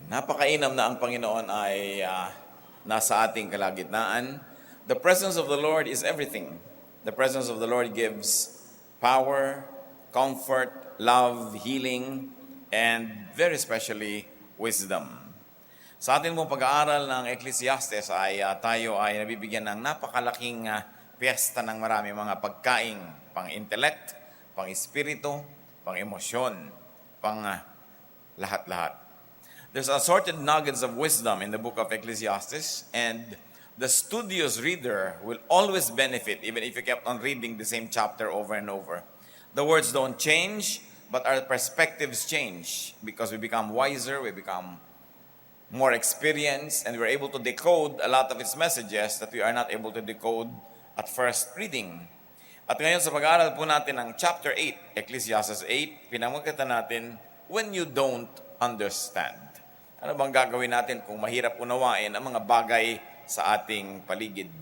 Napakainam na ang Panginoon ay nasa ating kalagitnaan. The presence of the Lord is everything. The presence of the Lord gives power, comfort, love, healing, and very especially wisdom. Sa ating mong pag-aaral ng Ecclesiastes ay tayo ay nabibigyan ng napakalaking piyesta ng marami mga pagkaing pang-intellect, pang-espiritu, pang-emosyon, pang lahat-lahat. There's assorted nuggets of wisdom in the book of Ecclesiastes, and the studious reader will always benefit even if you kept on reading the same chapter over and over. The words don't change, but our perspectives change because we become wiser, we become more experienced, and we're able to decode a lot of its messages that we are not able to decode at first reading. At ngayon sa pag-aaral po natin ng chapter 8, Ecclesiastes 8, pinamagkatan natin, when you don't understand. Ano bang gagawin natin kung mahirap unawain ang mga bagay sa ating paligid?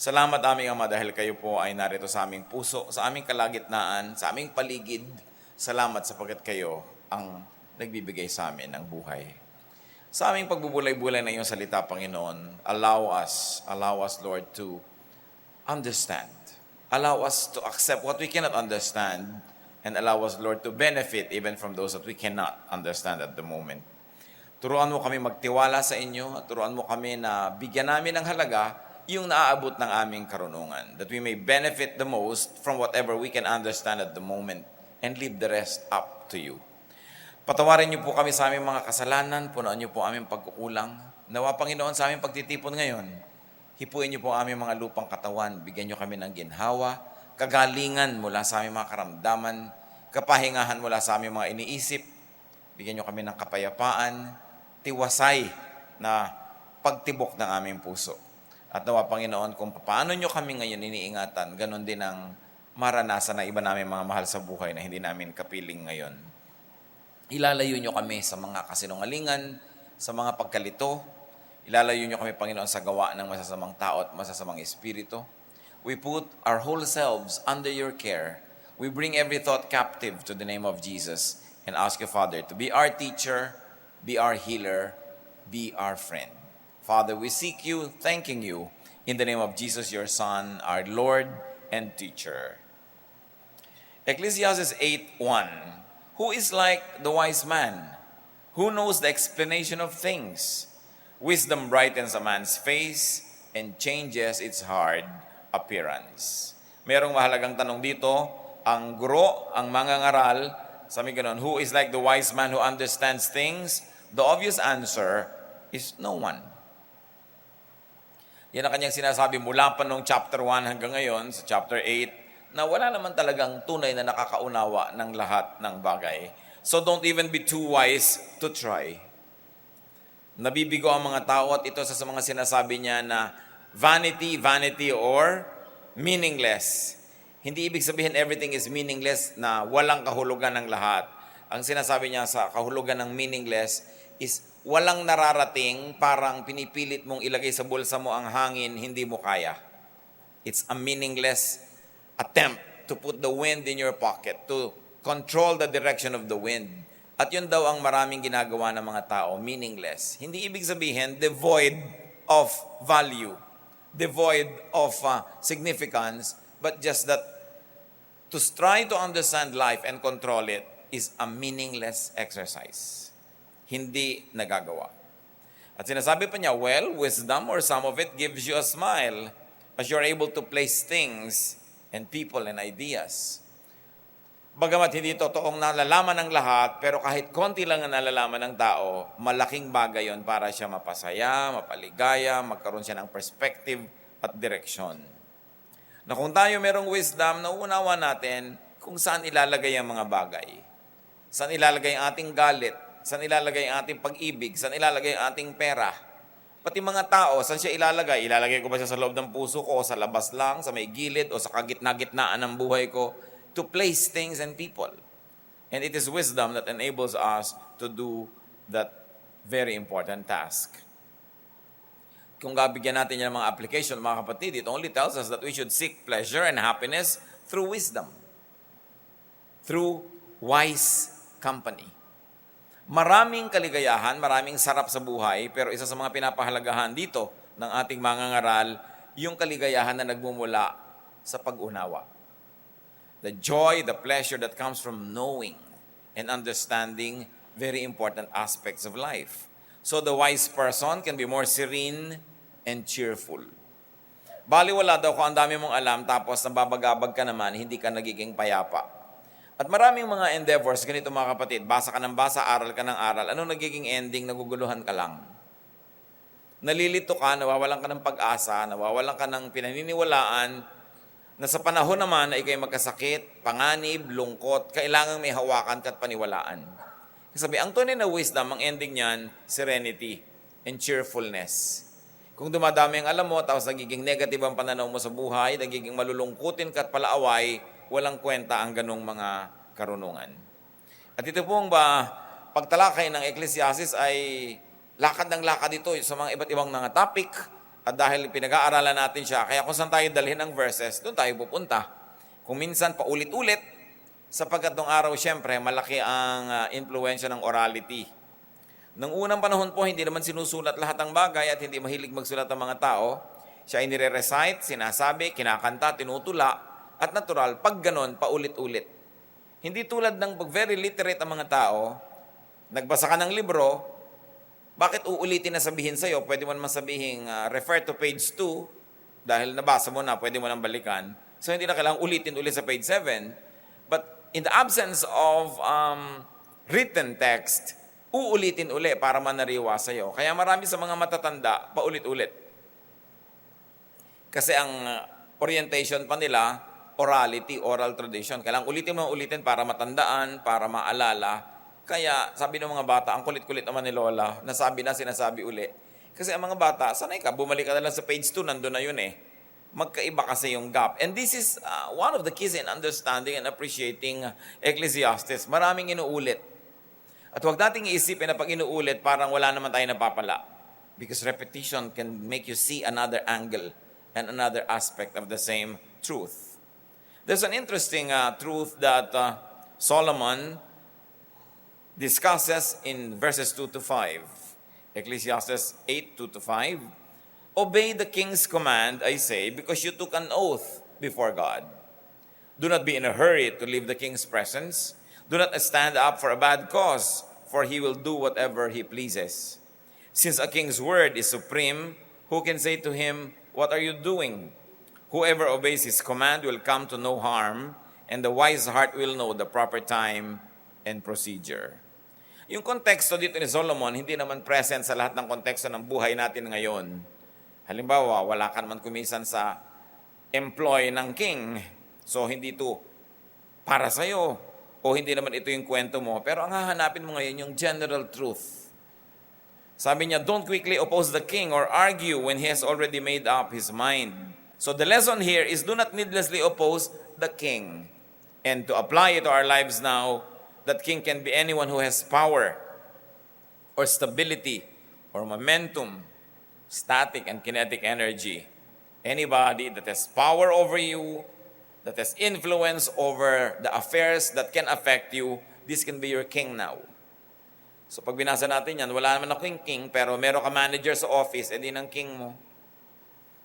Salamat aming Ama dahil kayo po ay narito sa aming puso, sa aming kalagitnaan, sa aming paligid. Salamat sapagkat kayo ang nagbibigay sa amin ng buhay. Sa aming pagbubulay-bulay na iyong salita, Panginoon, allow us, Lord, to understand. Allow us to accept what we cannot understand, and allow us, Lord, to benefit even from those that we cannot understand at the moment. Turuan mo kami magtiwala sa inyo at turuan mo kami na bigyan namin ng halaga yung naaabot ng aming karunungan, that we may benefit the most from whatever we can understand at the moment and leave the rest up to you. Patawarin niyo po kami sa aming mga kasalanan, punuan niyo po aming pagkukulang. Nawa, Panginoon, sa aming pagtitipon ngayon, hipuin niyo po aming mga lupang katawan, bigyan niyo kami ng ginhawa, kagalingan mula sa aming mga karamdaman, kapahingahan mula sa aming mga iniisip, bigyan niyo kami ng kapayapaan, tiwasay na pagtibok ng aming puso. At nawa, Panginoon, kung paano nyo kami ngayon iniingatan, ganun din ang maranasan na iba namin mga mahal sa buhay na hindi namin kapiling ngayon. Ilalayo nyo kami sa mga kasinungalingan, sa mga pagkalito. Ilalayo nyo kami, Panginoon, sa gawa ng masasamang tao at masasamang espiritu. We put our whole selves under your care. We bring every thought captive to the name of Jesus and ask you, Father, to be our teacher, be our healer, be our friend. Father, we seek you, thanking you, in the name of Jesus, your Son, our Lord and teacher. Ecclesiastes 8:1. Who is like the wise man? Who knows the explanation of things? Wisdom brightens a man's face and changes its hard appearance. Merong mahalagang tanong dito, ang guro, ang mangangaral, sabi ganon, who is like the wise man who understands things? The obvious answer is no one. Yan ang kanyang sinasabi mula pa nung chapter 1 hanggang ngayon, sa chapter 8, na wala naman talagang tunay na nakakaunawa ng lahat ng bagay. So don't even be too wise to try. Nabibigo ang mga tao at ito sa mga sinasabi niya na vanity, vanity, or meaningless. Hindi ibig sabihin everything is meaningless na walang kahulugan ng lahat. Ang sinasabi niya sa kahulugan ng meaningless is walang nararating, parang pinipilit mong ilagay sa bulsa mo ang hangin, hindi mo kaya. It's a meaningless attempt to put the wind in your pocket, to control the direction of the wind. At yun daw ang maraming ginagawa ng mga tao, meaningless. Hindi ibig sabihin devoid of value, devoid of significance, but just that to try to understand life and control it is a meaningless exercise. Hindi nagagawa. At sinasabi pa niya, well, wisdom or some of it gives you a smile as you're able to place things and people and ideas. Bagamat hindi totoong nalalaman ng lahat, pero kahit konti lang ang nalalaman ng tao, malaking bagay yon para siya mapasaya, mapaligaya, magkaroon siya ng perspective at direksyon. Na kung tayo merong wisdom, nauunawa natin kung saan ilalagay ang mga bagay. Saan ilalagay ang ating galit, saan ilalagay ang ating pag-ibig, saan ilalagay ang ating pera. Pati mga tao, saan siya ilalagay? Ilalagay ko ba siya sa loob ng puso ko, o sa labas lang, sa may gilid, o sa kagitna-gitnaan ng buhay ko? To place things and people. And it is wisdom that enables us to do that very important task. Kung gabigyan natin yan ng mga application, mga kapatid, it only tells us that we should seek pleasure and happiness through wisdom. Through wise company. Maraming kaligayahan, maraming sarap sa buhay, pero isa sa mga pinapahalagahan dito ng ating mangangaral, yung kaligayahan na nagmumula sa pag-unawa. The joy, the pleasure that comes from knowing and understanding very important aspects of life. So the wise person can be more serene and cheerful. Baliwala daw kung ang dami mong alam tapos nababagabag ka naman, hindi ka nagiging payapa. At maraming mga endeavors, ganito mga kapatid, basa ka ng basa, aral ka ng aral. Anong nagiging ending? Naguguluhan ka lang. Nalilito ka, nawawalan ka ng pag-asa, nawawalan ka ng pinaniniwalaan, na sa panahon naman na ikay magkasakit, panganib, lungkot, kailangang may hawakan ka at paniwalaan. Sabi, ang tunay na wisdom, ang ending niyan, serenity and cheerfulness. Kung dumadami ang alam mo, tapos nagiging negative ang pananaw mo sa buhay, nagiging malulungkutin ka at palaaway, walang kwenta ang ganong mga karunungan. At ito pong pagtalakay ng Ecclesiastes ay lakad ng lakad ito sa mga iba't ibang mga topic. At dahil pinag-aaralan natin siya, kaya kung saan tayo dalhin ang verses, doon tayo pupunta. Kung minsan paulit-ulit, sapagkat nung araw, siyempre, malaki ang influensya ng orality. Nung unang panahon po, hindi naman sinusulat lahat ng bagay at hindi mahilig magsulat ang mga tao. Siya ay nire-recite, sinasabi, kinakanta, tinutula, at natural, pag ganon, paulit-ulit. Hindi tulad ng very literate ang mga tao, nagbasa ka ng libro, bakit uulitin na sabihin sa'yo? Pwede mo naman sabihin, refer to page 2, dahil nabasa mo na, pwede mo nang balikan. So hindi na kailangang ulitin ulit sa page 7. But in the absence of written text, uulitin uli para manariwa sa'yo. Kaya marami sa mga matatanda, paulit-ulit. Kasi ang orientation pa nila, orality, oral tradition. Kailangan ulitin para matandaan, para maalala. Kaya sabi ng mga bata, ang kulit-kulit naman ni Lola, nasabi na, sinasabi uli. Kasi ang mga bata, sanay ka, bumalik ka na lang sa page 2, nandun na yun eh. Magkaiba kasi yung gap. And this is one of the keys in understanding and appreciating Ecclesiastes. Maraming inuulit. At huwag nating iisipin na pag inuulit, parang wala naman tayo napapala. Because repetition can make you see another angle and another aspect of the same truth. There's an interesting truth that Solomon discusses in verses 2 to 5. Ecclesiastes 8, 2 to 5. Obey the king's command, I say, because you took an oath before God. Do not be in a hurry to leave the king's presence. Do not stand up for a bad cause, for he will do whatever he pleases. Since a king's word is supreme, who can say to him, what are you doing? Whoever obeys his command will come to no harm, and the wise heart will know the proper time and procedure. Yung konteksto dito ni Solomon, hindi naman present sa lahat ng konteksto ng buhay natin ngayon. Halimbawa, wala ka naman kumisan sa employ ng king. So, hindi ito para sa'yo. O hindi naman ito yung kwento mo. Pero ang hahanapin mo ngayon, yung general truth. Sabi niya, don't quickly oppose the king or argue when he has already made up his mind. So the lesson here is do not needlessly oppose the king. And to apply it to our lives now, that king can be anyone who has power or stability or momentum, static and kinetic energy. Anybody that has power over you, that has influence over the affairs that can affect you, this can be your king now. So pag binasa natin yan, wala naman akong king, pero meron ka manager sa office, edi ng king mo.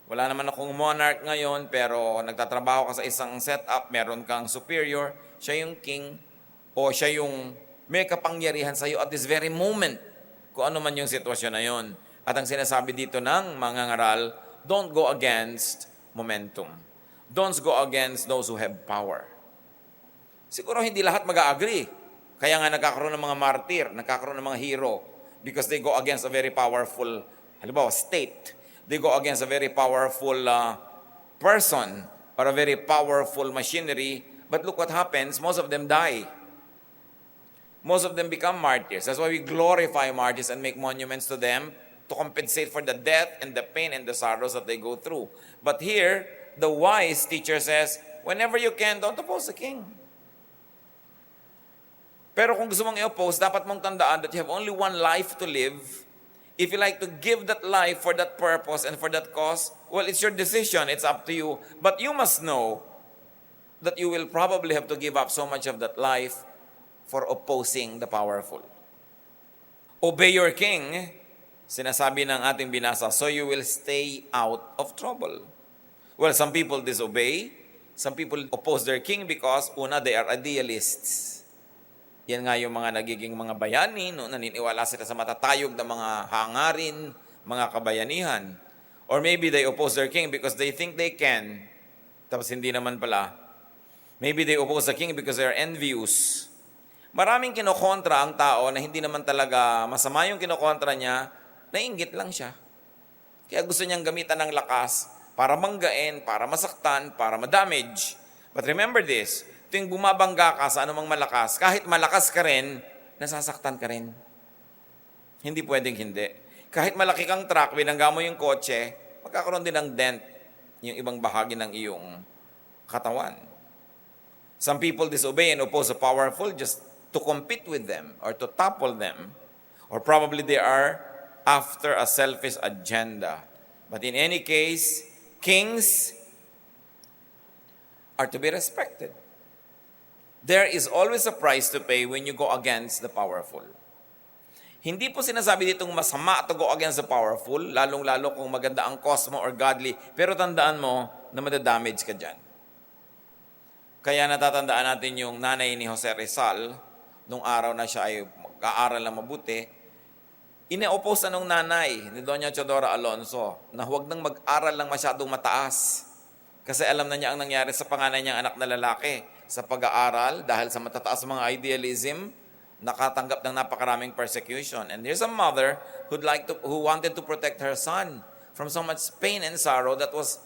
Wala naman akong monarch ngayon, pero nagtatrabaho ka sa isang setup, meron kang superior, siya yung king, o siya yung may kapangyarihan sa iyo at this very moment, kung ano man yung sitwasyon na yon. At ang sinasabi dito ng mga ngaral, don't go against momentum. Don't go against those who have power. Siguro hindi lahat mag-agree. Kaya nga nagkakaroon ng mga martir, nagkakaroon ng mga hero, because they go against a very powerful, halimbawa, state. They go against a very powerful person or a very powerful machinery. But look what happens, most of them die. Most of them become martyrs. That's why we glorify martyrs and make monuments to them to compensate for the death and the pain and the sorrows that they go through. But here, the wise teacher says, whenever you can, don't oppose the king. Pero kung gusto mong i-oppose, dapat mong tandaan that you have only one life to live. If you like to give that life for that purpose and for that cause, well, it's your decision. It's up to you. But you must know that you will probably have to give up so much of that life for opposing the powerful. Obey your king, sinasabi ng ating binasa, so you will stay out of trouble. Well, some people disobey. Some people oppose their king because, una, they are idealists. Yan nga yung mga nagiging mga bayani, no? Naniniwala sila sa matatayog na mga hangarin, mga kabayanihan. Or maybe they oppose their king because they think they can. Tapos hindi naman pala. Maybe they oppose the king because they are envious. Maraming kinokontra ang tao na hindi naman talaga masama yung kinokontra niya, nainggit lang siya. Kaya gusto niyang gamitan ng lakas para manggain, para masaktan, para madamage. But remember this, tuwing bumabangga ka sa anumang malakas, kahit malakas ka rin, nasasaktan ka rin. Hindi pwedeng hindi. Kahit malaki kang truck, binangga mo yung kotse, magkakaroon din ng dent yung ibang bahagi ng iyong katawan. Some people disobey and oppose the powerful just to compete with them or to topple them. Or probably they are after a selfish agenda. But in any case, kings are to be respected. There is always a price to pay when you go against the powerful. Hindi po sinasabi ditong masama to go against the powerful, lalong-lalo kung maganda ang cause mo or godly, pero tandaan mo na madadamage ka dyan. Kaya natatandaan natin yung nanay ni Jose Rizal, nung araw na siya ay mag-aaral na mabuti, ine-oppose na nung nanay ni Doña Teodora Alonso na huwag nang mag-aral lang masyadong mataas. Kasi alam na niya ang nangyari sa panganay niyang anak na lalaki. Sa pag-aaral, dahil sa matataas mga idealism, nakatanggap ng napakaraming persecution. And there's a mother who wanted to protect her son from so much pain and sorrow that was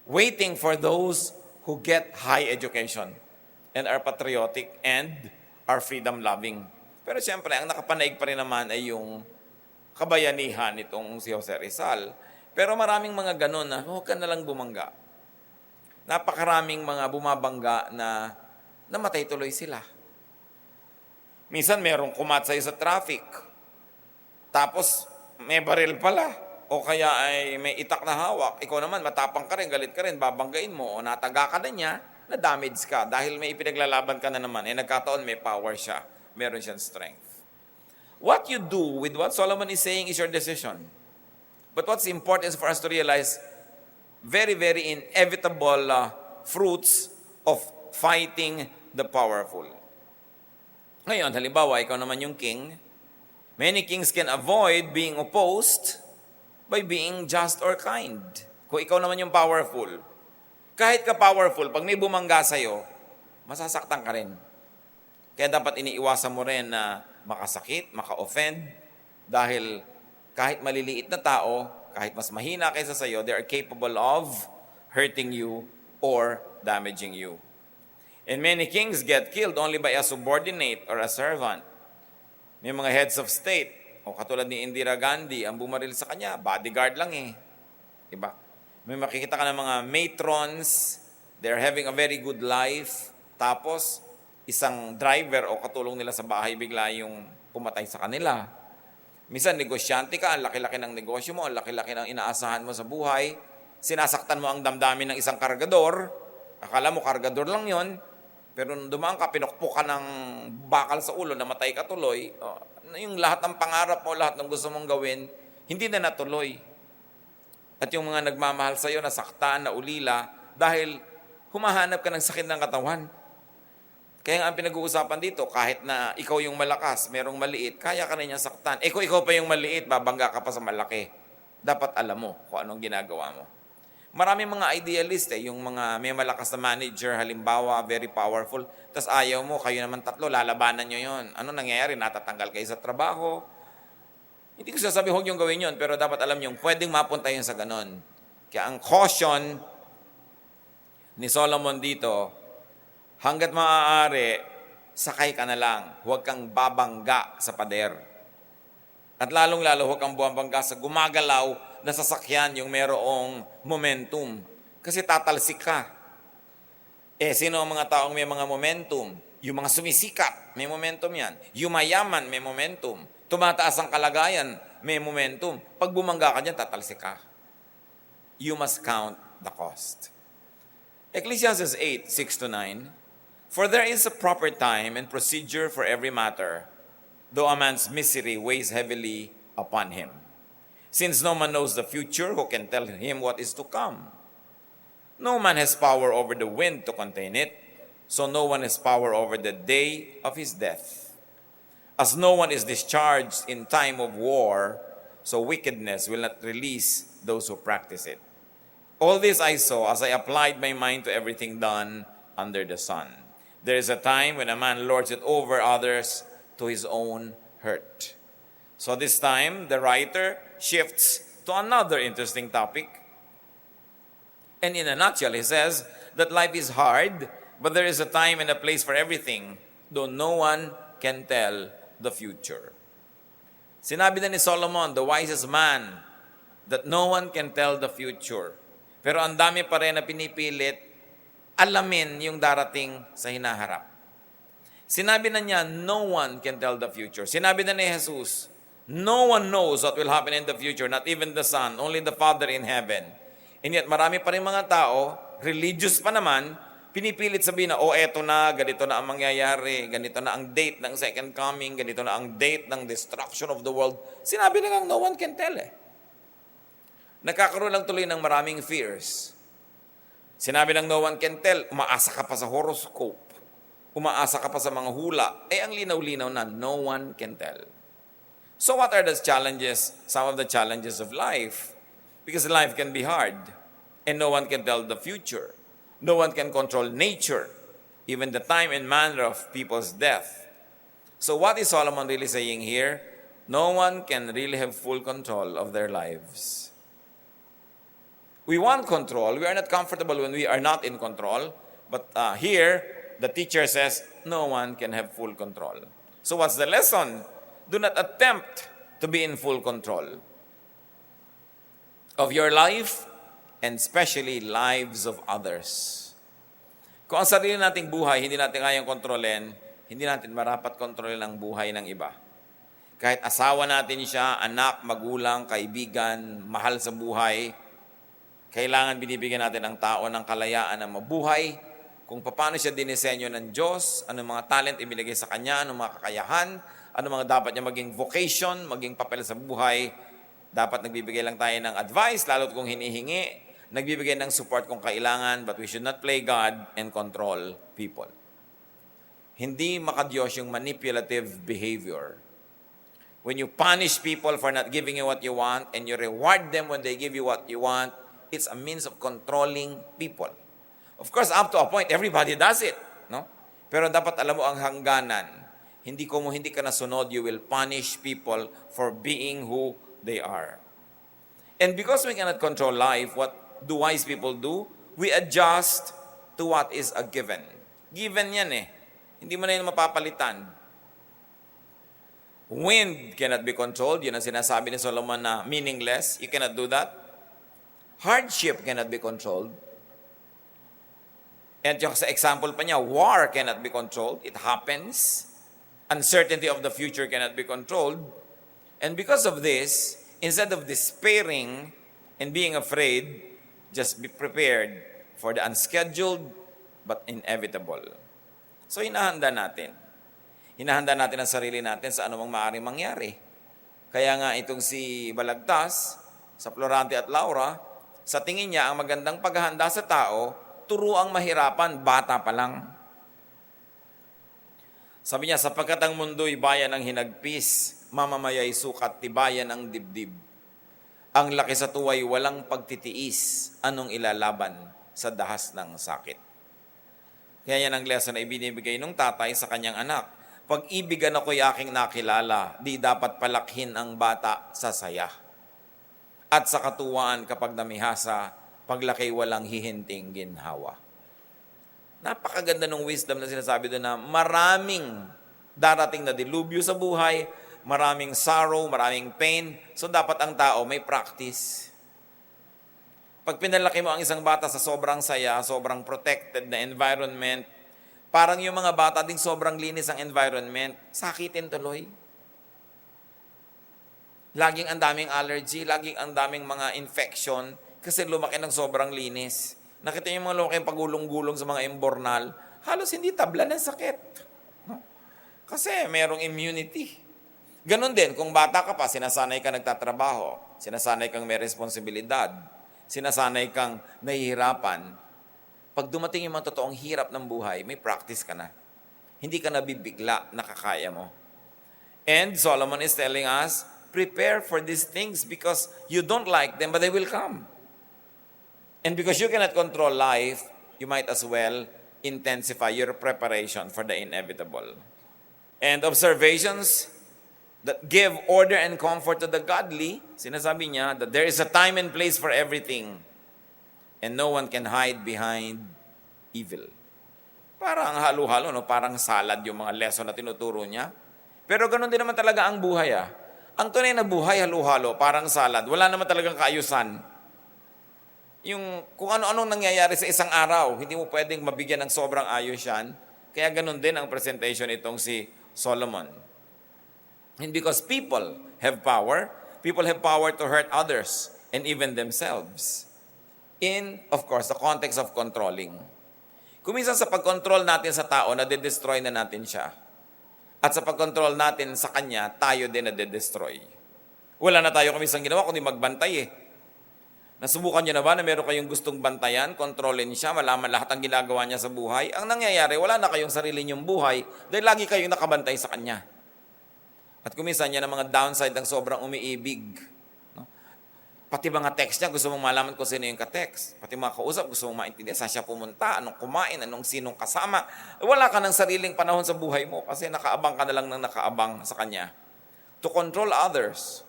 waiting for those who get high education and are patriotic and are freedom-loving. Pero siyempre, ang nakapanaig pa rin naman ay yung kabayanihan nitong si Jose Rizal. Pero maraming mga ganun na, huwag ka na lang bumangga. Napakaraming mga bumabangga na namatay tuloy sila. Minsan merong kumatsay sa traffic. Tapos may baril pala. O kaya ay may itak na hawak. Ikaw naman, matapang ka rin, galit ka rin, babanggain mo. O nataga ka na niya, na-damage ka. Dahil may ipinaglalaban ka na naman. Nagkataon may power siya. Meron siyang strength. What you do with what Solomon is saying is your decision. But what's important is for us to realize very, very inevitable fruits of fighting the powerful. Ngayon, halimbawa, ikaw naman yung king. Many kings can avoid being opposed by being just or kind. Kung ikaw naman yung powerful, kahit ka powerful, pag may bumangga sa'yo, masasaktan ka rin. Kaya dapat iniiwasan mo rin na makasakit, maka-offend, dahil kahit maliliit na tao, kahit mas mahina kaysa sa'yo, they are capable of hurting you or damaging you. And many kings get killed only by a subordinate or a servant. May mga heads of state, o katulad ni Indira Gandhi, ang bumaril sa kanya, bodyguard lang eh. Diba? May makikita ka ng mga matrons, they're having a very good life, tapos isang driver o katulong nila sa bahay bigla yung pumatay sa kanila. Minsan, negosyante ka, ang laki-laki ng negosyo mo, ang laki-laki ng inaasahan mo sa buhay, sinasaktan mo ang damdamin ng isang kargador, akala mo kargador lang yon, pero nung dumaan ka, pinukpok ka ng bakal sa ulo, namatay ka tuloy, yung lahat ng pangarap mo, lahat ng gusto mong gawin, hindi na natuloy. At yung mga nagmamahal sa'yo, nasaktan, naulila, dahil humahanap ka ng sakit ng katawan. Kaya nga ang pinag-uusapan dito, kahit na ikaw yung malakas, merong maliit, kaya ka na niya saktan. Kung ikaw pa yung maliit, babangga ka pa sa malaki. Dapat alam mo kung anong ginagawa mo. Maraming mga idealist yung mga may malakas na manager, halimbawa, very powerful, tas ayaw mo, kayo naman tatlo, lalabanan nyo yon. Ano nangyayari? Natatanggal kayo sa trabaho. Hindi ko sasabi huwag yung gawin yon, pero dapat alam nyo, pwedeng mapunta yun sa ganon. Kaya ang caution ni Solomon dito, hanggat maaari, sakay ka na lang. Huwag kang babangga sa pader. At lalong-lalo, huwag kang babangga sa gumagalaw na sasakyan yung merong momentum. Kasi tatalsik ka. Sino ang mga taong may mga momentum? Yung mga sumisikat, may momentum yan. Yung mayaman, may momentum. Tumataas ang kalagayan, may momentum. Pag bumangga ka dyan, tatalsik ka. You must count the cost. Ecclesiastes 8:6-9, for there is a proper time and procedure for every matter, though a man's misery weighs heavily upon him. Since no man knows the future, who can tell him what is to come? No man has power over the wind to contain it, so no one has power over the day of his death. As no one is discharged in time of war, so wickedness will not release those who practice it. All this I saw as I applied my mind to everything done under the sun. There is a time when a man lords it over others to his own hurt. So this time, the writer shifts to another interesting topic. And in a nutshell, he says that life is hard, but there is a time and a place for everything, though no one can tell the future. Sinabi na ni Solomon, the wisest man, that no one can tell the future. Pero ang dami pa rin na pinipilit, alamin yung darating sa hinaharap. Sinabi na niya, no one can tell the future. Sinabi na ni Jesus, no one knows what will happen in the future, not even the Son, only the Father in heaven. And yet, marami pa rin mga tao, religious pa naman, pinipilit sabihin na, eto na, ganito na ang mangyayari, ganito na ang date ng second coming, ganito na ang date ng destruction of the world. Sinabi na nga, no one can tell Nagkakaroon lang tuloy ng maraming fears. Sinabi ng no one can tell, umaasa ka pa sa horoscope, umaasa ka pa sa mga hula, ang linaw-linaw na no one can tell. So what are the challenges, some of the challenges of life? Because life can be hard, and no one can tell the future. No one can control nature, even the time and manner of people's death. So what is Solomon really saying here? No one can really have full control of their lives. We want control. We are not comfortable when we are not in control. But here, the teacher says, no one can have full control. So what's the lesson? Do not attempt to be in full control of your life and especially lives of others. Kung ang sarili nating buhay, hindi natin kayang kontrolin, hindi natin marapat kontrolin ang buhay ng iba. Kahit asawa natin siya, anak, magulang, kaibigan, mahal sa buhay, kailangan binibigyan natin ang tao ng kalayaan na mabuhay, kung paano siya dinisenyo ng Diyos, anong mga talent ibinigay sa kanya, anong mga kakayahan, anong mga dapat niya maging vocation, maging papel sa buhay. Dapat nagbibigay lang tayo ng advice, lalo't kung hinihingi, nagbibigay ng support kung kailangan, but we should not play God and control people. Hindi makadiyos yung manipulative behavior. When you punish people for not giving you what you want and you reward them when they give you what you want, it's a means of controlling people. Of course, up to a point, everybody does it. No? Pero dapat alam mo ang hangganan. Hindi ka nasunod, you will punish people for being who they are. And because we cannot control life, what do wise people do? We adjust to what is a given. Given yan Hindi mo na yun mapapalitan. Wind cannot be controlled. Yun ang sinasabi ni Solomon na meaningless. You cannot do that. Hardship cannot be controlled. And yung sa example pa niya, war cannot be controlled. It happens. Uncertainty of the future cannot be controlled. And because of this, instead of despairing and being afraid, just be prepared for the unscheduled but inevitable. So hinahanda natin. Hinahanda natin ang sarili natin sa anumang maaaring mangyari. Kaya nga itong si Balagtas, sa Florante at Laura, sa tingin niya, ang magandang paghahanda sa tao, turuang mahirapan, bata pa lang. Sabi niya, sapagkat ang mundo'y bayan ng hinagpis, mamamaya'y sukat, tibayan ng dibdib. Ang laki sa tuway, walang pagtitiis, anong ilalaban sa dahas ng sakit. Kaya yan ang lesson na ibinibigay ng tatay sa kanyang anak. Pag-ibigan ako'y aking nakilala, di dapat palakhin ang bata sa saya. At sa katuwaan kapag namihasa, paglaki walang hihinting ginhawa. Napakaganda ng wisdom na sinasabi doon na maraming darating na dilubyo sa buhay, maraming sorrow, maraming pain. So dapat ang tao may practice. Pag pinalaki mo ang isang bata sa sobrang saya, sobrang protected na environment, parang yung mga bata din sobrang linis ang environment, sakitin tuloy. Laging ang daming allergy, laging ang daming mga infection kasi lumaki ng sobrang linis. Nakita niyo yung mga lumaking pagulong-gulong sa mga imbornal, halos hindi tabla ng sakit. No? Kasi merong immunity. Ganon din, kung bata ka pa, sinasanay ka nagtatrabaho, sinasanay kang may responsibilidad, sinasanay kang nahihirapan. Pag dumating yung mga totoong hirap ng buhay, may practice ka na. Hindi ka nabibigla, nakakaya mo. And Solomon is telling us, prepare for these things because you don't like them, but they will come. And because you cannot control life, you might as well intensify your preparation for the inevitable. And observations that give order and comfort to the godly, sinasabi niya that there is a time and place for everything, and no one can hide behind evil. Parang halo-halo, no? Parang salad yung mga lesson na tinuturo niya. Pero ganoon din naman talaga ang buhay. Ang tunay na buhay, halo-halo, parang salad. Wala naman talagang kaayusan. Yung kung ano-anong nangyayari sa isang araw, hindi mo pwedeng mabigyan ng sobrang ayos yan. Kaya ganoon din ang presentation itong si Solomon. And because people have power to hurt others and even themselves. In, of course, the context of controlling. Kuminsan sa pag-control natin sa tao, nade-destroy na natin siya. At sa pag-control natin sa kanya, tayo din nade-destroy. Wala na tayo kuminsan ginawa kundi magbantay Nasubukan niyo na ba na meron kayong gustong bantayan, kontrolin siya, malaman lahat ang ginagawa niya sa buhay? Ang nangyayari, wala na kayong sarili niyong buhay dahil lagi kayong nakabantay sa kanya. At kuminsan yan ang mga downside ng sobrang umiibig. No? Pati mga text niya, gusto mong malaman kung sino yung ka-text. Pati mga kausap, gusto mong maintindihan saan siya pumunta, anong kumain, anong sinong kasama. Wala ka ng sariling panahon sa buhay mo kasi nakaabang ka na lang ng nakaabang sa kanya. To control others.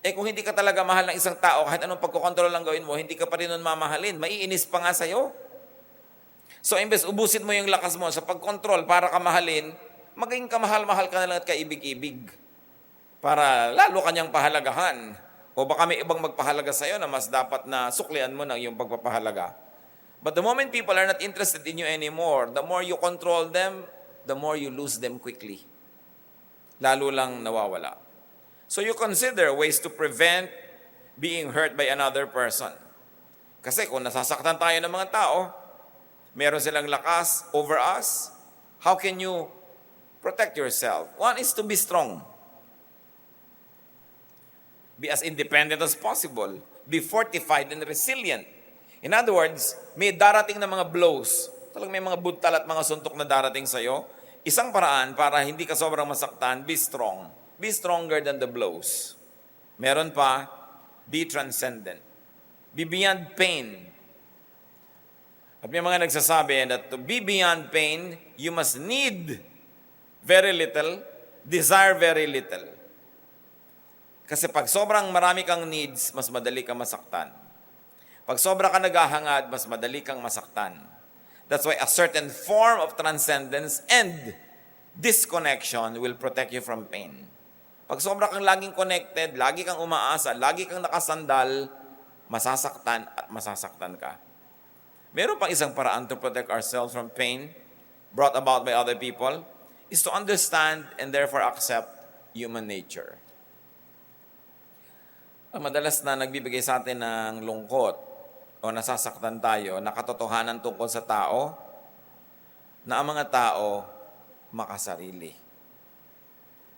Kung hindi ka talaga mahal ng isang tao, kahit anong pagkokontrol lang gawin mo, hindi ka pa rin nun mamahalin. Maiinis pa nga sa'yo. So, imbes ubusin mo yung lakas mo sa pagkontrol para ka mahalin, maging kamahal-mahal ka na lang at kaibig-ibig. Para lalo kanyang pahalagahan. O baka may ibang magpahalaga sa'yo na mas dapat na suklian mo ng iyong pagpapahalaga. But the moment people are not interested in you anymore, the more you control them, the more you lose them quickly. Lalo lang nawawala. So you consider ways to prevent being hurt by another person. Kasi kung nasasaktan tayo ng mga tao, meron silang lakas over us, how can you protect yourself? One is to be strong. Be as independent as possible. Be fortified and resilient. In other words, may darating na mga blows. Talagang may mga buntal at mga suntok na darating sa'yo. Isang paraan para hindi ka sobrang masaktan, be strong. Be stronger than the blows. Meron pa, be transcendent. Be beyond pain. At may mga nagsasabi that to be beyond pain, you must need very little, desire very little. Kasi pag sobrang marami kang needs, mas madali kang masaktan. Pag sobra ka naghahangad, mas madali kang masaktan. That's why a certain form of transcendence and disconnection will protect you from pain. Pag sobra kang laging connected, lagi kang umaasa, lagi kang nakasandal, masasaktan at masasaktan ka. Meron pang isang paraan to protect ourselves from pain brought about by other people is to understand and therefore accept human nature. Madalas na nagbibigay sa atin ng lungkot o nasasaktan tayo na katotohanan tungkol sa tao na ang mga tao makasarili.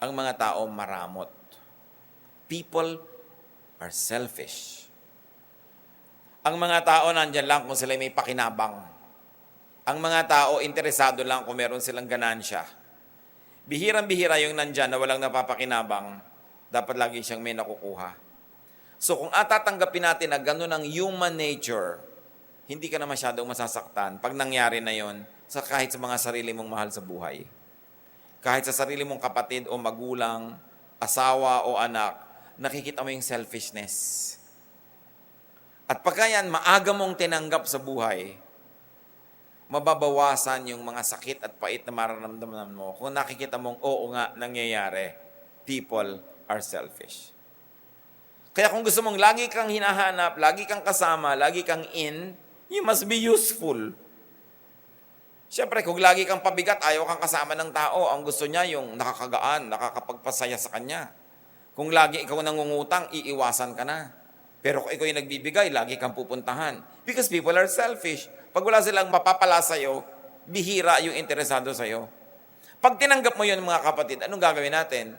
Ang mga tao maramot. People are selfish. Ang mga tao nandyan lang kung sila may pakinabang. Ang mga tao interesado lang kung meron silang ganansya. Bihirang-bihira yung nandyan na walang napapakinabang, dapat lagi siyang may nakukuha. So kung atatanggapin natin na gano'n ang human nature, hindi ka na masyadong masasaktan pag nangyari na yon sa kahit sa mga sarili mong mahal sa buhay. Kahit sa sarili mong kapatid o magulang, asawa o anak, nakikita mo yung selfishness. At pagka yan, maaga mong tinanggap sa buhay, mababawasan yung mga sakit at pait na mararamdaman mo kung nakikita mong, oo nga, nangyayari. People are selfish. Kaya kung gusto mong lagi kang hinahanap, lagi kang kasama, lagi kang in, you must be useful. Siyempre, kung lagi kang pabigat, ayaw kang kasama ng tao. Ang gusto niya yung nakakagaan, nakakapagpasaya sa kanya. Kung lagi ikaw nangungutang, iiwasan ka na. Pero kung ikaw yung nagbibigay, lagi kang pupuntahan. Because people are selfish. Pag wala silang mapapala sa'yo, bihira yung interesado sa'yo. Pag tinanggap mo yun, mga kapatid, anong gagawin natin?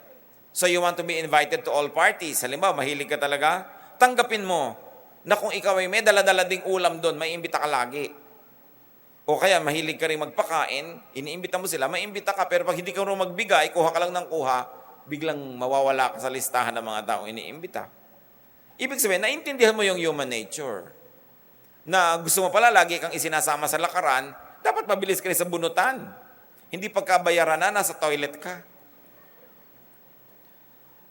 So you want to be invited to all parties. Halimbawa, mahilig ka talaga, tanggapin mo na kung ikaw ay may dala-dala ding ulam doon, may imbita ka lagi. O kaya mahilig ka rin magpakain, iniimbita mo sila, may imbita ka, pero pag hindi ka rin magbigay, kuha ka lang ng kuha, biglang mawawala ka sa listahan ng mga taong iniimbita. Ibig sabihin, naintindihan mo yung human nature. Na gusto mo pala lagi kang isinasama sa lakaran, dapat mabilis ka rin sa bunutan. Hindi pagkabayaran na, nasa toilet ka.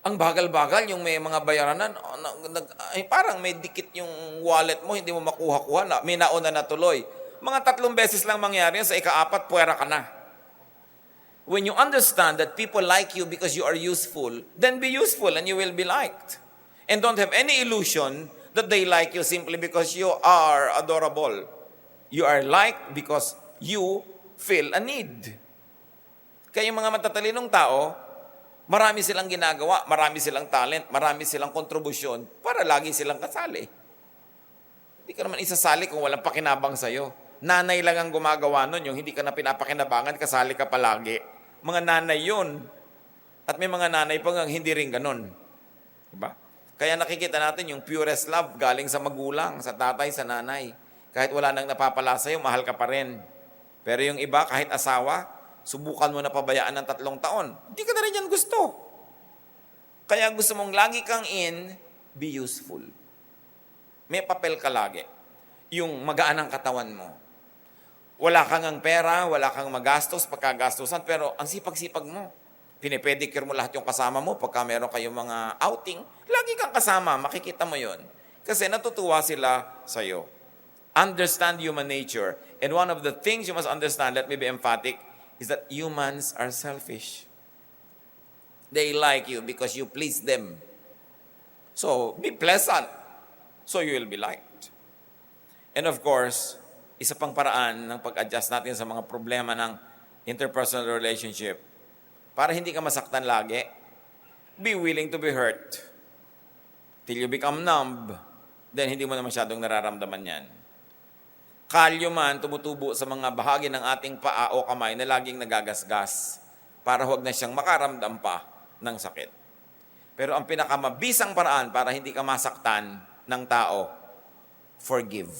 Ang bagal-bagal, yung may mga bayaran na, parang may dikit yung wallet mo, hindi mo makuha-kuha, may nauna na tuloy. Mga 3 beses lang mangyari yun, sa ika-4, puwera ka na. When you understand that people like you because you are useful, then be useful and you will be liked. And don't have any illusion that they like you simply because you are adorable. You are liked because you feel a need. Kaya yung mga matatalinong tao, marami silang ginagawa, marami silang talent, marami silang kontribusyon para lagi silang kasali. Hindi ka naman isasali kung walang pakinabang sa'yo. Nanay lang ang gumagawa nun, yung hindi ka na pinapakinabangan, kasali ka palagi. Mga nanay yun. At may mga nanay pa nga hindi rin ganun. Diba? Kaya nakikita natin yung purest love galing sa magulang, sa tatay, sa nanay. Kahit wala nang napapala sa'yo, mahal ka pa rin. Pero yung iba, kahit asawa, subukan mo na pabayaan ng 3 taon. Hindi ka na rin yan gusto. Kaya gusto mong lagi kang be useful. May papel ka lagi. Yung magaan ang katawan mo. Wala kang ang pera, wala kang magastos, pagkagastosan, pero ang sipag-sipag mo. Pinipedicure mo lahat yung kasama mo pagka meron kayong mga outing. Lagi kang kasama, makikita mo yon. Kasi natutuwa sila sa'yo. Understand human nature. And one of the things you must understand, let me be emphatic, is that humans are selfish. They like you because you please them. So, be pleasant, so you will be liked. And of course, isa pang paraan ng pag-adjust natin sa mga problema ng interpersonal relationship, para hindi ka masaktan lagi, be willing to be hurt. Till you become numb, then hindi mo na masyadong nararamdaman yan. Kalyo man, tumutubo sa mga bahagi ng ating paa o kamay na laging nagagasgas para huwag na siyang makaramdam pa ng sakit. Pero ang pinakamabisang paraan para hindi ka masaktan ng tao, forgive.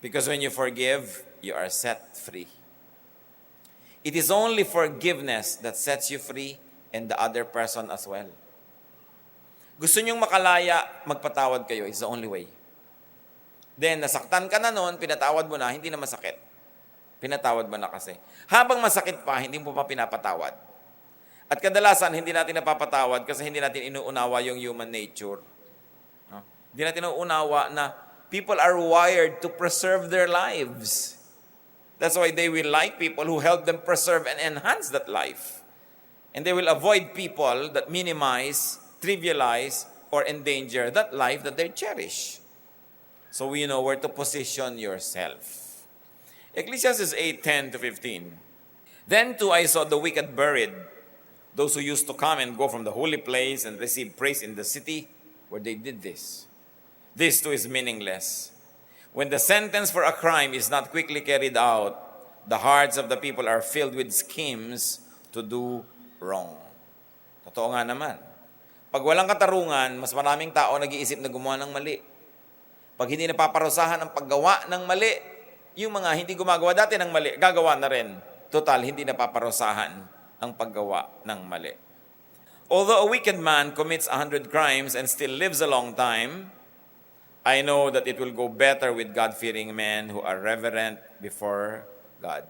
Because when you forgive, you are set free. It is only forgiveness that sets you free and the other person as well. Gusto niyong makalaya, magpatawad kayo. It's the only way. Then, nasaktan ka na noon, pinatawad mo na, hindi na masakit. Pinatawad mo na kasi. Habang masakit pa, hindi mo pa pinapatawad. At kadalasan, hindi natin napapatawad kasi hindi natin inuunawa yung human nature. No? Hindi natin inuunawa na people are wired to preserve their lives. That's why they will like people who help them preserve and enhance that life. And they will avoid people that minimize, trivialize, or endanger that life that they cherish. So we know where to position yourself. Ecclesiastes 8:10-15. Then too I saw the wicked buried, those who used to come and go from the holy place and receive praise in the city where they did this. This too is meaningless. When the sentence for a crime is not quickly carried out, the hearts of the people are filled with schemes to do wrong. Totoo nga naman. Pag walang katarungan, mas maraming tao nag-iisip na gumawa ng mali. Pag hindi napaparusahan ang paggawa ng mali, yung mga hindi gumagawa dati ng mali, gagawa na rin. Total, hindi napaparusahan ang paggawa ng mali. Although a wicked man commits 100 crimes and still lives a long time, I know that it will go better with God-fearing men who are reverent before God.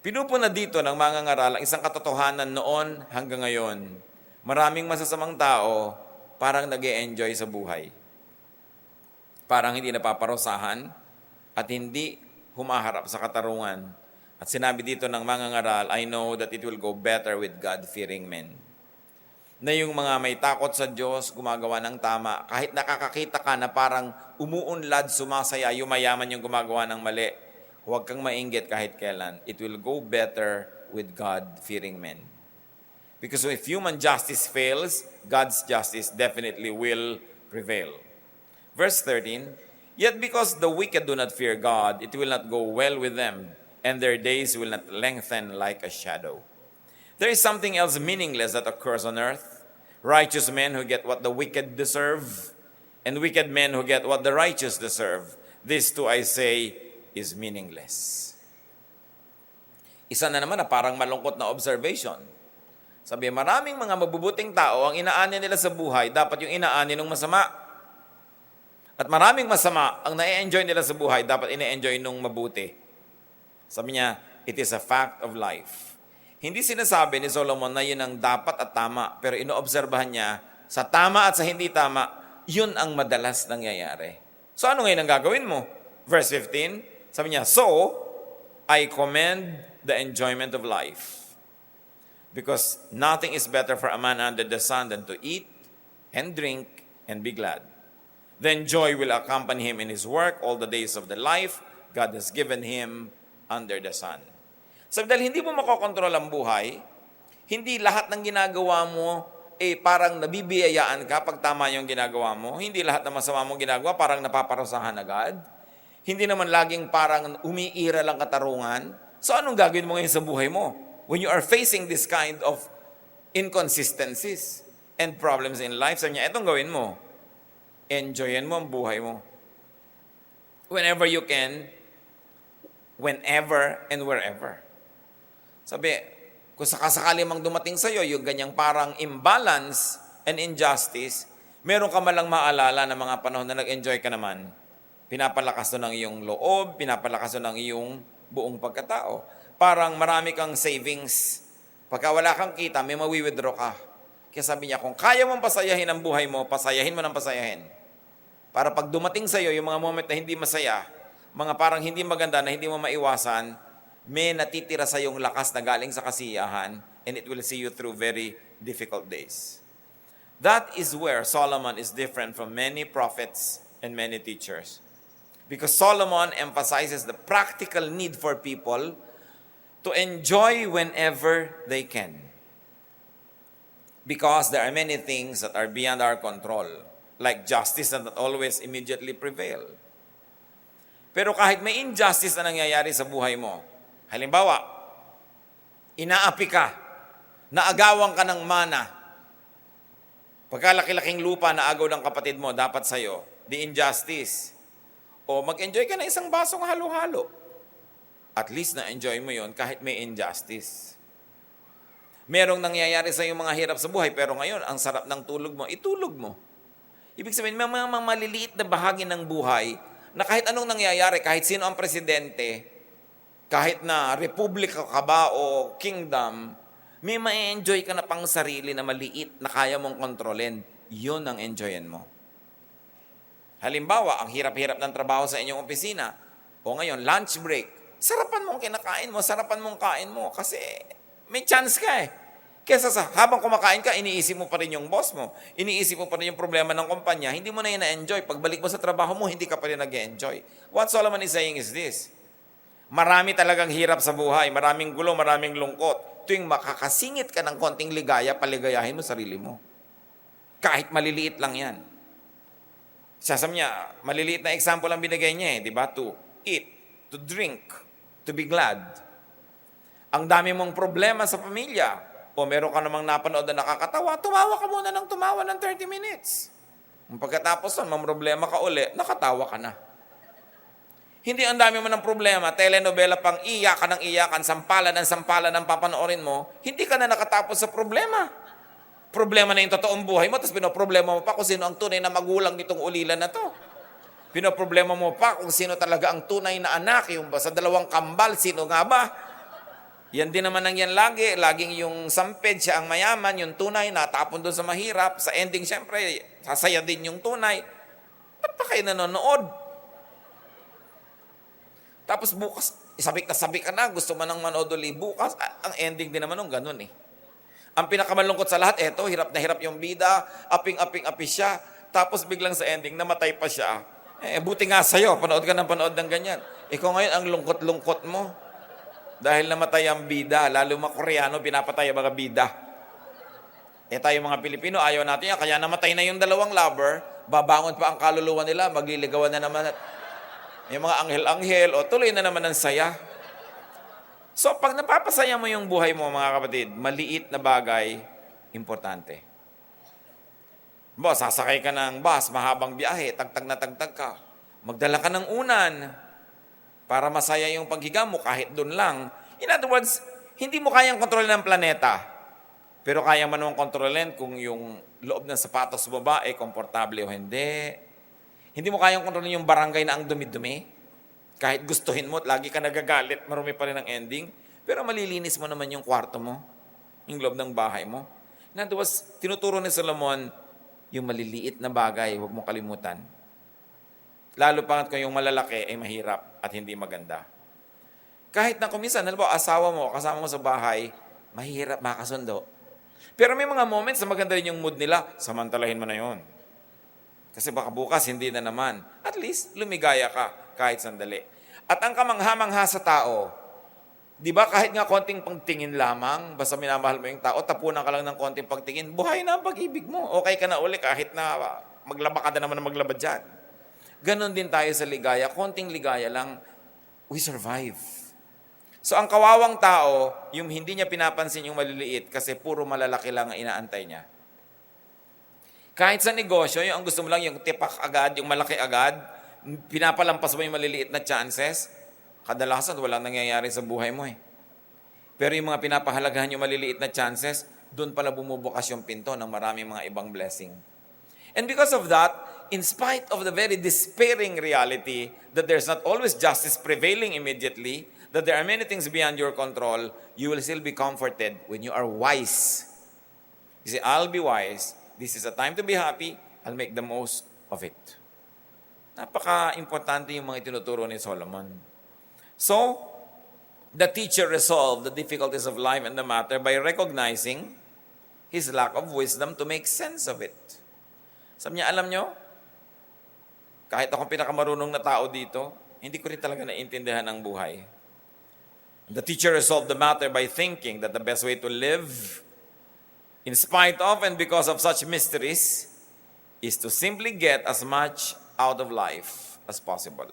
Pinupuna dito ng mga ngaral ang isang katotohanan noon hanggang ngayon. Maraming masasamang tao parang nag-e-enjoy sa buhay. Parang hindi napaparusahan at hindi humaharap sa katarungan. At sinabi dito ng mga ngaral, I know that it will go better with God-fearing men. Na yung mga may takot sa Diyos, gumagawa ng tama, kahit nakakakita ka na parang umuunlad, sumasaya, yumayaman yung gumagawa ng mali, huwag kang mainggit kahit kailan. It will go better with God-fearing men. Because if human justice fails, God's justice definitely will prevail. Verse 13, yet because the wicked do not fear God, it will not go well with them, and their days will not lengthen like a shadow. There is something else meaningless that occurs on earth. Righteous men who get what the wicked deserve, and wicked men who get what the righteous deserve. This too, I say, is meaningless. Isa na naman na parang malungkot na observation. Sabi, maraming mga mabubuting tao, ang inaani nila sa buhay, dapat yung inaani ng masama. At maraming masama, ang na-enjoy nila sa buhay, dapat ina-enjoy nung mabuti. Sabi niya, it is a fact of life. Hindi sinasabi ni Solomon na yun ang dapat at tama, pero inoobserbahan niya, sa tama at sa hindi tama, yun ang madalas nangyayari. So ano ngayon ang gagawin mo? Verse 15, sabi niya, so, I commend the enjoyment of life. Because nothing is better for a man under the sun than to eat and drink and be glad. Then joy will accompany him in his work all the days of the life God has given him under the sun. So dahil hindi mo makokontrol ang buhay, hindi lahat ng ginagawa mo parang nabibiyayaan ka pag tama yung ginagawa mo. Hindi lahat ng masama mong ginagawa parang napaparusahan agad. Hindi naman laging parang umiira lang katarungan. So anong gagawin mo ngayon sa buhay mo? When you are facing this kind of inconsistencies and problems in life, sabi niya, etong gawin mo. Enjoyin mo ang buhay mo. Whenever you can, whenever and wherever. Sabi, kung sakasakali mang dumating sa'yo, yung ganyang parang imbalance and injustice, meron ka malang maalala na mga panahon na nag-enjoy ka naman. Pinapalakas to ng iyong loob, pinapalakas to ng iyong buong pagkatao. Parang marami kang savings. Pagka wala kang kita, may mawi-withdraw ka. Kaya sabi niya, kung kaya mong pasayahin ang buhay mo, pasayahin mo ng pasayahin. Para pag dumating sa'yo, yung mga moment na hindi masaya, mga parang hindi maganda na hindi mo maiwasan, may natitira sa iyong lakas na galing sa kasiyahan, and it will see you through very difficult days. That is where Solomon is different from many prophets and many teachers. Because Solomon emphasizes the practical need for people to enjoy whenever they can. Because there are many things that are beyond our control, like justice that always immediately prevail. Pero kahit may injustice na nangyayari sa buhay mo, halimbawa, inaapi ka, naagawan ka ng mana, pagkalaki-laking lupa na agaw ng kapatid mo, dapat sa'yo, the injustice. O mag-enjoy ka na isang basong halo-halo. At least na-enjoy mo yon kahit may injustice. Merong nangyayari sa iyong mga hirap sa buhay, pero ngayon, ang sarap ng tulog mo, itulog mo. Ibig sabihin, may mga maliliit na bahagi ng buhay na kahit anong nangyayari, kahit sino ang presidente, kahit na republika ka ba o kingdom, may ma-enjoy ka na pang sarili na maliit na kaya mong kontrolin. Yun ang enjoyin mo. Halimbawa, ang hirap-hirap ng trabaho sa inyong opisina, o ngayon, lunch break, sarapan mong kinakain mo, sarapan mong kain mo, kasi may chance ka eh. Kesa sa habang kumakain ka, iniisip mo pa rin yung boss mo, iniisip mo pa rin yung problema ng kumpanya, hindi mo na yun na-enjoy. Pagbalik mo sa trabaho mo, hindi ka pa rin nag-enjoy. What Solomon is saying is this: marami talagang hirap sa buhay, maraming gulo, maraming lungkot. Tuwing makakasingit ka ng konting ligaya, paligayahin mo sarili mo. Kahit maliliit lang yan. Sasabi niya, maliliit na example ang binigay niya di ba? To eat, to drink, to be glad. Ang dami mong problema sa pamilya, o meron ka namang napanood na nakakatawa, tumawa ka muna ng tumawa ng 30 minutes. Pagkatapos nun, problema ka uli, nakatawa ka na. Hindi ang dami mo ng problema, telenovela pang iyakan ng iyakan, sampalan ng papanoorin mo, hindi ka na nakatapos sa problema. Problema na yung totoong buhay mo, tapos pinoproblema mo pa kung sino ang tunay na magulang nitong ulilan na to. Pinoproblema mo pa kung sino talaga ang tunay na anak, yung sa dalawang kambal, sino nga ba? Yan din naman ang yan lagi, laging yung sampid siya ang mayaman, yung tunay natapon doon sa mahirap, sa ending syempre, sasaya din yung tunay. Ba't pa kayo nanonood? Tapos bukas, sabik ka na, gusto mo nang manood ulit bukas, ang ending din naman nung ganun eh. Ang pinakamalungkot sa lahat, eto, hirap na hirap yung bida, aping-api siya, tapos biglang sa ending, namatay pa siya. Buti nga sa'yo, panood ka ng ganyan. Ikaw ngayon, ang lungkot-lungkot mo. Dahil namatay ang bida, lalo mga Koreano, pinapatay ang mga bida. Tayo mga Pilipino, ayaw natin yan, kaya namatay na yung dalawang lover, babangon pa ang kaluluwa nila, magliligawan na naman. Yung mga anghel-anghel, o tuloy na naman ang saya. So, pag napapasaya mo yung buhay mo, mga kapatid, maliit na bagay, importante. Boss, sasakay ka ng bus, mahabang biyahe, tagtag na tagtag ka. Magdala ka ng unan para masaya yung paghiga mo kahit doon lang. In other words, hindi mo kayang kontrolin ng planeta. Pero kaya mo naman kontrolin kung yung loob ng sapatos mo ba ay komportable o hindi. Hindi mo kayang kontrolin yung barangay na ang dumi-dumi. Kahit gustuhin mo at lagi ka nagagalit, marumi pa rin ang ending. Pero malilinis mo naman yung kwarto mo, yung loob ng bahay mo. In other words, tinuturo ni Solomon, yung maliliit na bagay, huwag mong kalimutan. Lalo pa kung yung malalaki ay mahirap at hindi maganda. Kahit na kuminsan, halimbawa, asawa mo, kasama mo sa bahay, mahirap makasundo. Pero may mga moments na maganda rin yung mood nila, samantalahin mo na yun. Kasi baka bukas, hindi na naman. At least, lumigaya ka kahit sandali. At ang kamangha-mangha sa tao, di ba kahit nga konting pagtingin lamang, basta minamahal mo yung tao, tapunan ka lang ng konting pagtingin, buhay na ang pag-ibig mo. Okay ka na uli kahit na maglaba ka na naman na maglaba dyan. Ganon din tayo sa ligaya. Konting ligaya lang, we survive. So ang kawawang tao, yung hindi niya pinapansin yung maliliit kasi puro malalaki lang ang inaantay niya. Kahit sa negosyo, yung ang gusto mo lang yung tipak agad, yung malaki agad, pinapalampas mo yung maliliit na chances, kadalasan walang nangyayari sa buhay mo eh. Pero yung mga pinapahalagahan yung maliliit na chances, doon pala bumubukas yung pinto ng maraming mga ibang blessing. And because of that, in spite of the very despairing reality that there's not always justice prevailing immediately, that there are many things beyond your control, you will still be comforted when you are wise. You say, I'll be wise. This is a time to be happy. I'll make the most of it. Napaka-importante yung mga itinuturo ni Solomon. So, the teacher resolved the difficulties of life and the matter by recognizing his lack of wisdom to make sense of it. Sabi niya, alam nyo, kahit akong pinakamarunong na tao dito, hindi ko rin talaga naiintindihan ang buhay. The teacher resolved the matter by thinking that the best way to live, in spite of and because of such mysteries, is to simply get as much out of life as possible.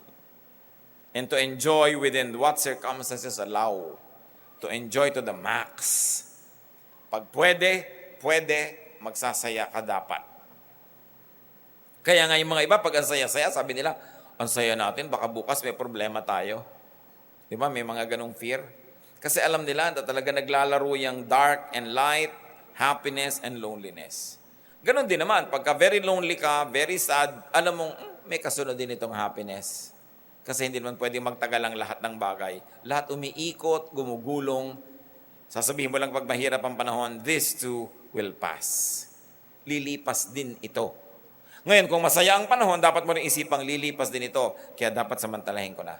And to enjoy within what circumstances allow. To enjoy to the max. Pag pwede, magsasaya ka dapat. Kaya nga yung mga iba, pag ang saya-saya, sabi nila, ang saya natin, baka bukas may problema tayo. Di ba? May mga ganong fear. Kasi alam nila na talaga naglalaro yung dark and light, happiness and loneliness. Ganon din naman, pagka very lonely ka, very sad, alam mong may kasunod din itong happiness. Kasi hindi naman pwedeng magtagal ang lahat ng bagay. Lahat umiikot, gumugulong. Sasabihin mo lang pag mahirap ang panahon, this too will pass. Lilipas din ito. Ngayon, kung masaya ang panahon, dapat mo rin isipang lilipas din ito. Kaya dapat samantalahin ko na.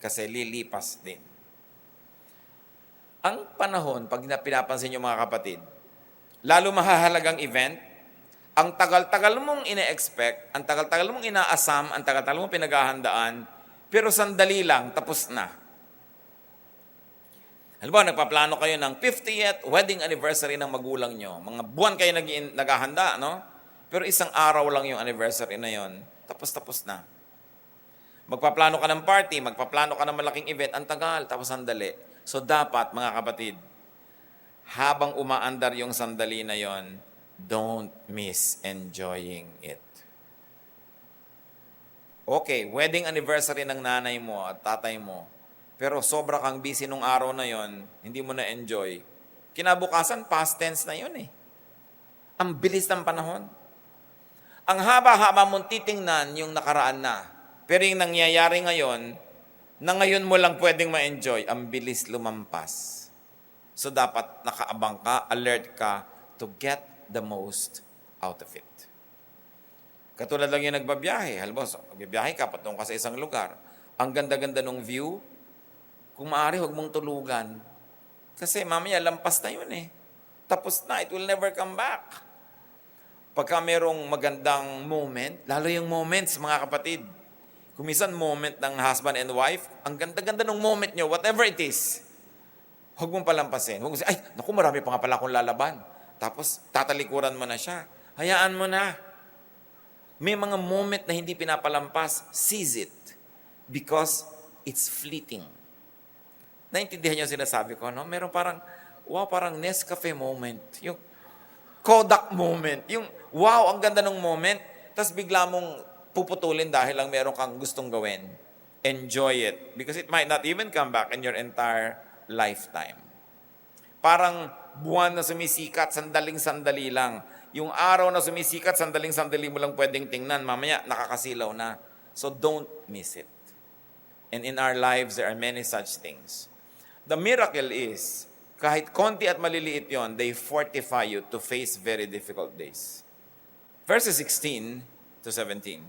Kasi lilipas din. Ang panahon, pag pinapansin nyo mga kapatid, lalo mahahalagang event, ang tagal-tagal mong ine-expect, ang tagal-tagal mong inaasam, ang tagal-tagal mong pinaghahandaan, pero sandali lang, tapos na. Halimbawa, nagpaplano kayo ng 50th wedding anniversary ng magulang nyo. Mga buwan kayo naghahanda, no? Pero isang araw lang yung anniversary na yon, tapos na. Magpaplano ka ng party, magpaplano ka ng malaking event, ang tagal, tapos sandali. So dapat, mga kapatid, habang umaandar yung sandali na yon, don't miss enjoying it. Okay, wedding anniversary ng nanay mo at tatay mo, pero sobra kang busy nung araw na yon, hindi mo na-enjoy. Kinabukasan, past tense na yon eh. Ang bilis ng panahon. Ang haba-haba mong titingnan yung nakaraan na. Pero yung nangyayari ngayon, na ngayon mo lang pwedeng ma-enjoy, ang bilis lumampas. So dapat nakaabang ka, alert ka to get the most out of it. Katulad lang yung nagbabiyahe. Halimbawa, magbibiyahe ka, patungo ka sa isang lugar. Ang ganda-ganda ng view, kung maaari, huwag mong tulugan. Kasi mamaya, lampas na yun eh. Tapos na, it will never come back. Pagka merong magandang moment, lalo yung moments, mga kapatid. Kung minsan moment ng husband and wife, ang ganda-ganda ng moment nyo, whatever it is, huwag mong palampasin. Huwag mong ay, naku, marami pa nga pala akong lalaban. Tapos, tatalikuran mo na siya. Hayaan mo na. May mga moment na hindi pinapalampas, seize it. Because it's fleeting. Naintindihan niyo ang sinasabi ko, no? Meron parang, wow, parang Nescafe moment. Yung Kodak moment. Yung, wow, ang ganda ng moment. Tapos bigla mong puputulin dahil lang meron kang gustong gawin. Enjoy it. Because it might not even come back in your entire lifetime. Parang buwan na sumisikat, sandaling-sandali lang. Yung araw na sumisikat, sandaling-sandali mo lang pwedeng tingnan. Mamaya, nakakasilaw na. So don't miss it. And in our lives, there are many such things. The miracle is, kahit konti at maliliit yon, they fortify you to face very difficult days. Verses 16 to 17.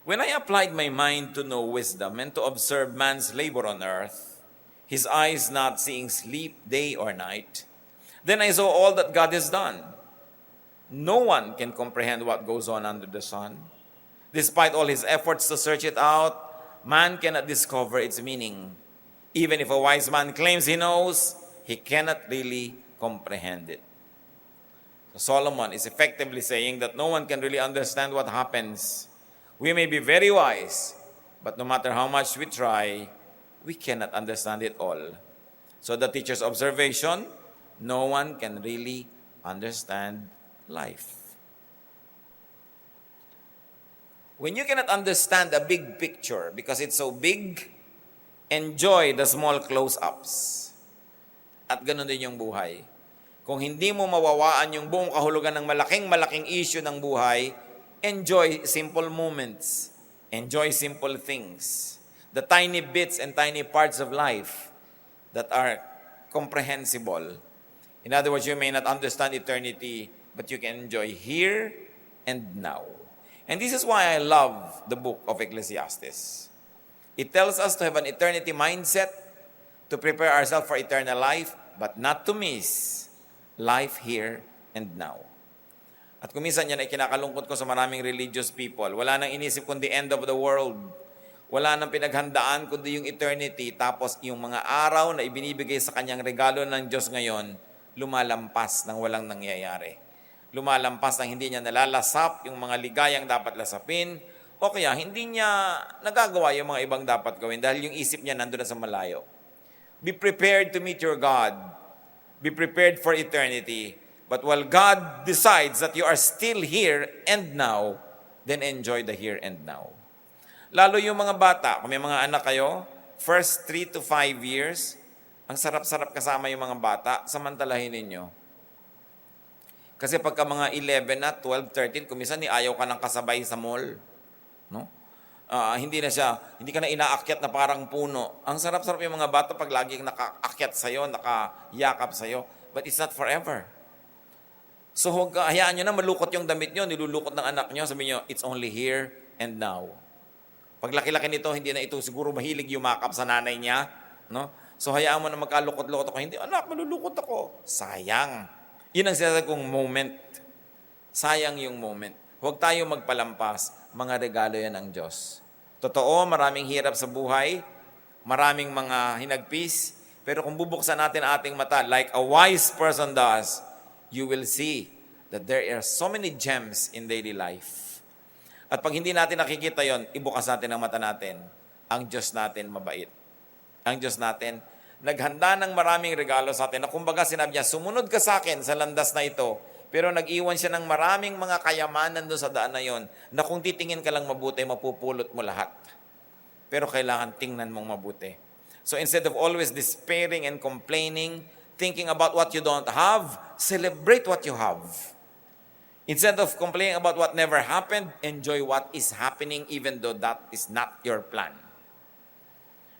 When I applied my mind to know wisdom and to observe man's labor on earth, his eyes not seeing sleep day or night, then I saw all that God has done. No one can comprehend what goes on under the sun. Despite all his efforts to search it out, man cannot discover its meaning. Even if a wise man claims he knows, he cannot really comprehend it. So Solomon is effectively saying that no one can really understand what happens. We may be very wise, but no matter how much we try, we cannot understand it all. So the teacher's observation, no one can really understand life. When you cannot understand a big picture because it's so big, enjoy the small close-ups. At ganun din yung buhay. Kung hindi mo mawawaan yung buong kahulugan ng malaking issue ng buhay, enjoy simple moments. Enjoy simple things. The tiny bits and tiny parts of life that are comprehensible. In other words, you may not understand eternity, but you can enjoy here and now. And this is why I love the book of Ecclesiastes. It tells us to have an eternity mindset, to prepare ourselves for eternal life, but not to miss life here and now. At kung minsan yan ay kinakalungkot ko sa maraming religious people, wala nang inisip kundi end of the world. Wala nang pinaghandaan kundi yung eternity, tapos yung mga araw na ibinibigay sa kanyang regalo ng Diyos ngayon, lumalampas ng walang nangyayari. Lumalampas ng hindi niya nalalasap yung mga ligayang dapat lasapin, o kaya hindi niya nagagawa yung mga ibang dapat gawin dahil yung isip niya nandun na sa malayo. Be prepared to meet your God. Be prepared for eternity. But while God decides that you are still here and now, then enjoy the here and now. Lalo yung mga bata, kung may mga anak kayo, first 3 to 5 years, ang sarap-sarap kasama yung mga bata, samantalahin ninyo. Kasi pagka mga 11 na, 12, 13, kumisan ni ayaw ka ng kasabay sa mall. No? Hindi ka na inaakyat na parang puno. Ang sarap-sarap yung mga bata pag laging nakaakyat sa'yo, nakayakap sa'yo. But it's not forever. So hayaan nyo na malukot yung damit nyo, nilulukot ng anak nyo, sabi nyo, it's only here and now. Pag laki-laki nito, hindi na ito siguro mahilig yumakap sa nanay niya. No? So hayaan mo na magkalukot-lukot ako. Hindi, anak, malulukot ako. Sayang. Yun ang sinasabi kong moment. Sayang yung moment. Huwag tayo magpalampas. Mga regalo yan ng Diyos. Totoo, maraming hirap sa buhay. Maraming mga hinagpis. Pero kung bubuksan natin ating mata, like a wise person does, you will see that there are so many gems in daily life. At pag hindi natin nakikita yon, ibukas natin ang mata natin. Ang Diyos natin mabait. Ang Diyos natin, naghanda ng maraming regalo sa atin. Na kumbaga sinabi niya, sumunod ka sa akin sa landas na ito. Pero nag-iwan siya ng maraming mga kayamanan doon sa daan na yon, na kung titingin ka lang mabuti, mapupulot mo lahat. Pero kailangan tingnan mong mabuti. So instead of always despairing and complaining, thinking about what you don't have, celebrate what you have. Instead of complaining about what never happened, enjoy what is happening even though that is not your plan.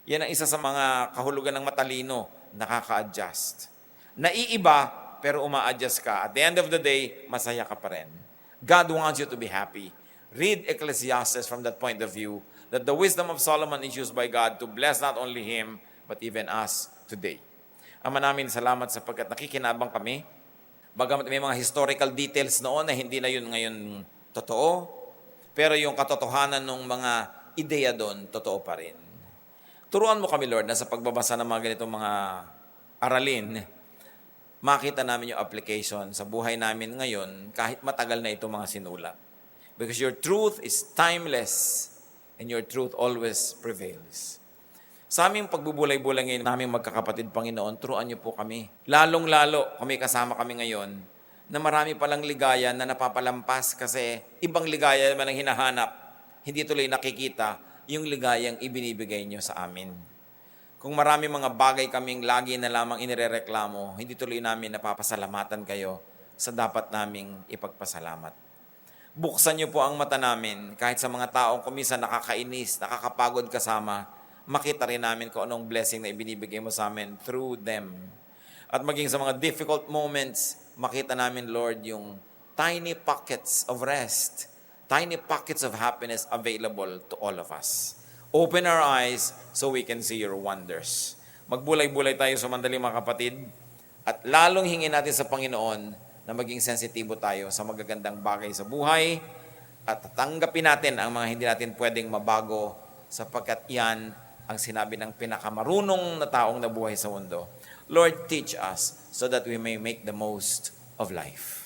Yan ang isa sa mga kahulugan ng matalino, nakaka-adjust. Naiiba, pero uma-adjust ka. At the end of the day, masaya ka pa rin. God wants you to be happy. Read Ecclesiastes from that point of view, that the wisdom of Solomon is used by God to bless not only him, but even us today. Ama namin, salamat sapagkat nakikinabang kami. Bagamat may mga historical details noon na hindi na yun ngayon totoo, pero yung katotohanan ng mga ideya doon, totoo pa rin. Turuan mo kami, Lord, na sa pagbabasa ng mga ganitong mga aralin, makita namin yung application sa buhay namin ngayon kahit matagal na itong mga sinulat. Because your truth is timeless and your truth always prevails. Sa aming pagbubulay-bulay ngayon, naming magkakapatid, Panginoon, turuan niyo po kami. Lalong-lalo, kasama kami ngayon, na marami palang ligaya na napapalampas kasi ibang ligaya naman ang hinahanap. Hindi tuloy nakikita yung ligayang ibinibigay niyo sa amin. Kung marami mga bagay kaming lagi na lamang inirereklamo, hindi tuloy namin napapasalamatan kayo sa dapat naming ipagpasalamat. Buksan niyo po ang mata namin kahit sa mga taong kuminsan nakakainis, nakakapagod kasama, makita rin namin kung anong blessing na ibinibigay mo sa amin through them. At maging sa mga difficult moments, makita namin, Lord, yung tiny pockets of rest, tiny pockets of happiness available to all of us. Open our eyes so we can see your wonders. Magbulay-bulay tayo sa mandali, mga kapatid, at lalong hingin natin sa Panginoon na maging sensitibo tayo sa magagandang bagay sa buhay at tanggapin natin ang mga hindi natin pwedeng mabago sapagkat yan ang sinabi ng pinakamarunong na taong nabuhay sa mundo. Lord, teach us so that we may make the most of life.